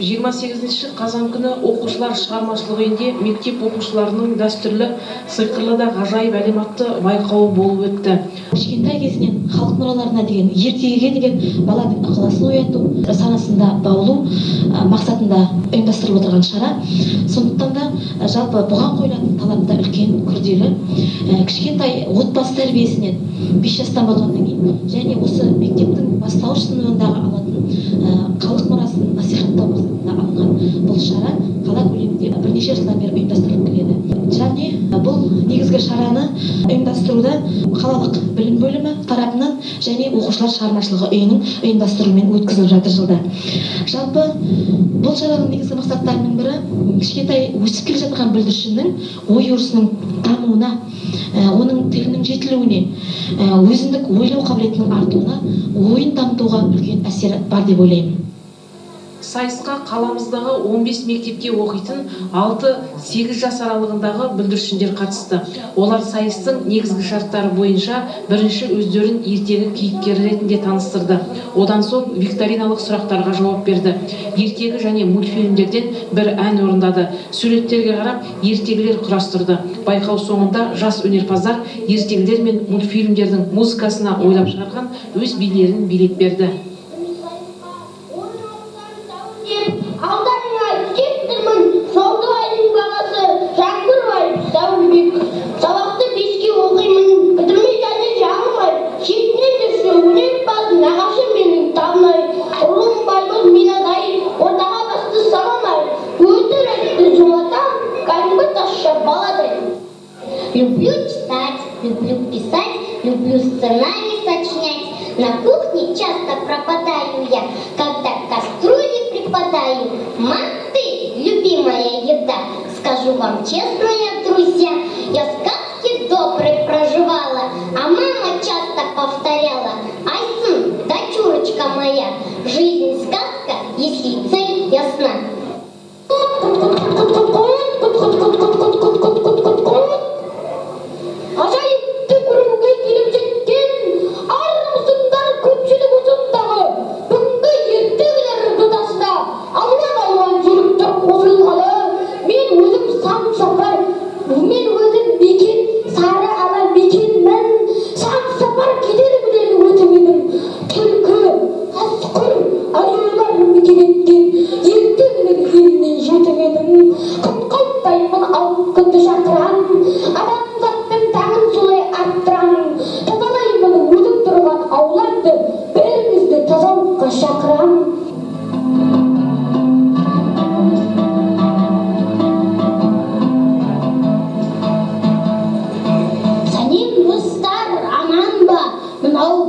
28 қазан күні оқушылар шығармашылық үйінде мектеп оқушыларының дәстүрлі сиқырлы да ғажайып әлем атты байқауы болып өтті. Кішкентай кезінен халық мұраларына деген, ертегіге деген баланың ықыласын ояту, санасында баулу мақсатында ұйымдастырылып отырған шара. Сондықтан да жалпы бұған қойылатын талап та үлкен, күрделі. Кішкентай отбасы тәрбиесінен 5 жастан болғаннан кейін және осы мектептің бастауыш сыныбындағы алатын халық мұрасын насихаттау мақсатында алынған бұл шара қала көлемінде бірнеше жылдан бері ұйымдастырылып келеді. Және бұл негізгі шараны ұйымдастыруда қалалық білім бөлімі тарапынан және оқушылар шығармашылығы үйінің ұйымдастыруымен өткізіліп жатыр жылда. Жалпы бұл шараның негізгі мақсаттарының бірі кішкентай өсіп келе жатқан бүлдіршіннің ой өрісінің дамуына, оның тілінің жетілуіне, өзіндік ойлау қабілетінің артуына, ойын дамытуға үлкен әсері бар деп ойлаймын. Сайысқа қаламыздағы 15 мектепте оқитын 6-8 жас аралығындағы бүлдіршіндер қатысты. Олар сайыстың негізгі шарттары бойынша бірінші өздерін ертегі кейіпкері ретінде таныстырды. Одан соң викториналық сұрақтарға жауап берді. Ертегі және мультфильмдерден бір ән орындады. Суреттерге қарап ертегілер құрастырды. Байқау соңында жас өнерпаздар ертегілер мен мультфильмдердің музыкасына ойлап шығарған өз билерін билеп берді. Сабақты 5-ке оқимын, бітірмей және жаңылмай, шетінен жүрсе өнерпаз нағашы менің табынай, ұлым байбыз минадай, ортаға басты саламай, өтірікті зұлатам, кәдімгі тазша баладай. Люблю читать, люблю писать, люблю сценарий сочинять. На кухне часто пропадаю я, когда к кастрюле припадаю. Манты, любимая еда, скажу вам честно, друзья, я сказки добрые проживала, а мама часто повторяла: ай, сын, дочурочка моя, жизнь сказка, если цель ясна. Ажайыпты көруге келіп жеткен армысыңдар көпшілік ұзындағы бүгінгі ертегілер додасына алуан жүйріктер қосылғалы. Мен өзім сан сапар, мен өзім мекен, сары ала мекенмін. Сан сапар кедер білен өтіп едім. Түлкі, қасқыр, аюлар мекен еткен ертегілер еліне жетіп едім. Күн қайттаймын алып күнді шақырам, адамзаттың таңын солай арттырам. Тазалаймын өтіп тұрған ауларды, бәрімізді тазалыққа шақырам.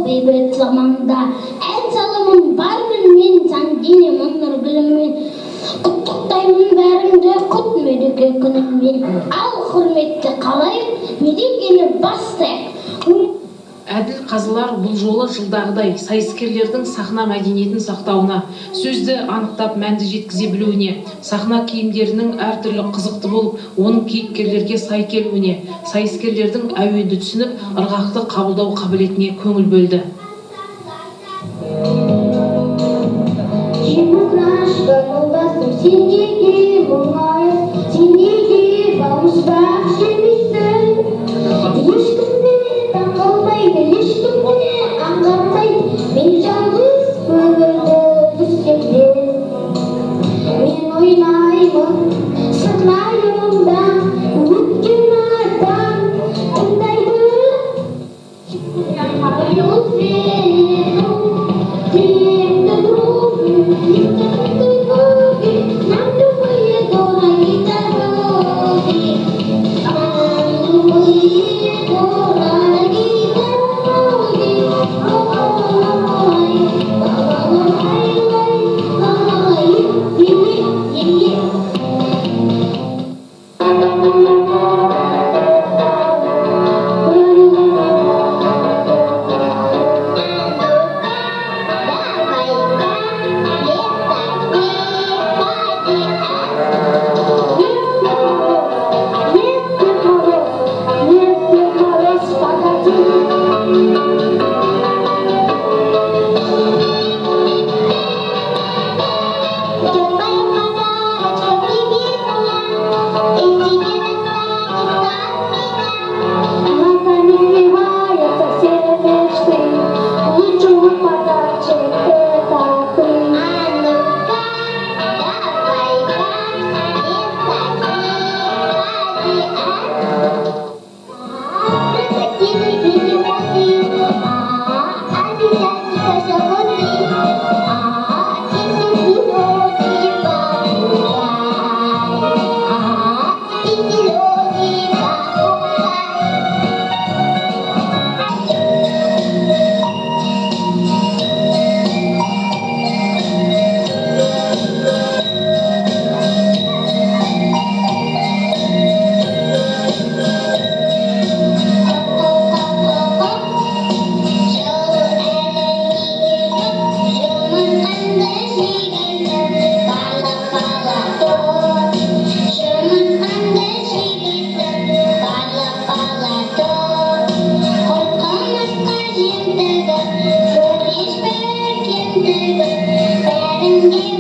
Бейбіт заманда ән салымын бармын мен, сәнденемін нұр біліммен. Құттықтаймын бәріңді құт мереке күніңмен. Ал құрметті қалайық, мерекені бастайық. Әділ қазылар бұл жолы жылдағыдай сайыскерлердің сахна мәдениетін сақтауына, сөзді анықтап мәнді жеткізе білуіне, сахна киімдерінің әртүрлі қызықты болып, оның кейіпкерлерге сай келуіне, сайыскерлердің әуенді түсініп, ырғақты қабылдау қабілетіне көңіл бөлді. Мен жалғыз өмірді түсемін. Мен ойнаймын сырнайымда, өткен адам тыңдайды.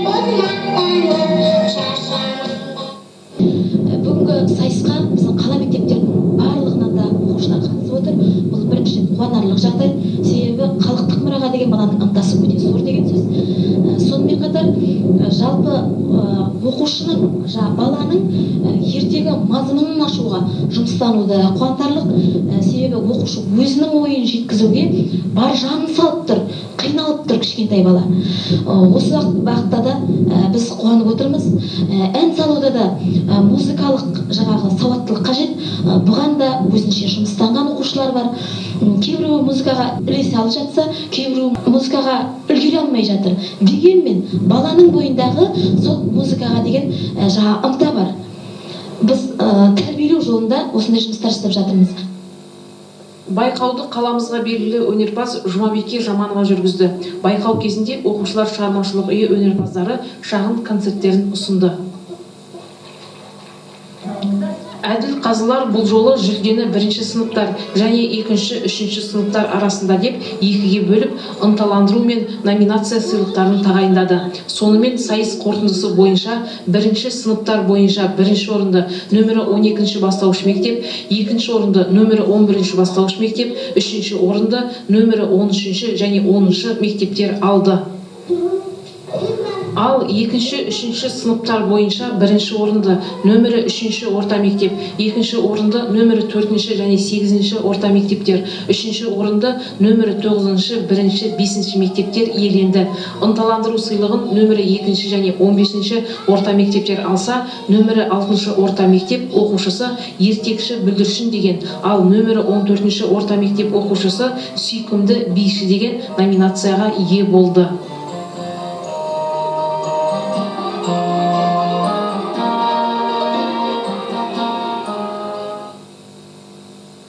боз мақтанып шашамыз. Бүгінгі сайысқа біздің қала мектептерінің барлығынан да оқушылар қатысып отыр. Бұл бірінші қуанарлық жағдай. Себебі халықтық мұраға деген баланың ынтасы өте зор деген сөз. Сонымен қатар жалпы оқушының, баланың ертегі мазмұнын ашуға жұмыстануды қуантарлық. Себебі оқушы өзінің ойын жеткізуге бар жанын салып тұр, қиналып тұр кішкентай бала. Осы уақытта да біз қуанып отырмыз. Ән салуда да музыкалық жаңағы сауаттылық қажет. Бұған да өзінше жұмыстанған оқушылар бар. Кейбіреуі музыкаға ілесе алып жатса, кейбіреуі музыкаға үлгере алмай жатыр. Дегенмен баланың бойындағы сол музыкаға деген ынта бар. Біз тәрбиелеу жолында осындай жұмыстар жасап жатырмыз. Байқауды қаламызға белгілі өнерпаз Жұмабике Жаманова жүргізді. Байқау кезінде оқушылар шығармашылық үйі өнерпаздары шағын концерттерін ұсынды. Әділ қазылар бұл жолы жүлдені бірінші сыныптар және екінші, үшінші сыныптар арасында деп екіге бөліп, ынталандыру мен номинация сыйлықтарын тағайындады. Сонымен сайыс қорытындысы бойынша бірінші сыныптар бойынша бірінші орынды нөмірі 12-ші бастауыш мектеп, екінші орынды нөмірі 11-ші бастауыш мектеп, үшінші орынды нөмірі 13-ші және 10-шы мектептер алды. Ал екінші, үшінші сыныптар бойынша бірінші орынды нөмірі 3-ші орта мектеп, екінші орынды нөмірі 4-ші және 8-ші орта мектептер, үшінші орынды нөмірі 9-ші, 1-ші, 5-ші мектептер иеленді. Ынталандыру сыйлығын нөмірі 2-ші және 15-ші орта мектептер алса, нөмірі 6-ші орта мектеп оқушысы ертекші бүлдіршін деген, ал нөмірі 14-ші орта мектеп оқушысы сүйкімді биші деген номинацияға ие болды.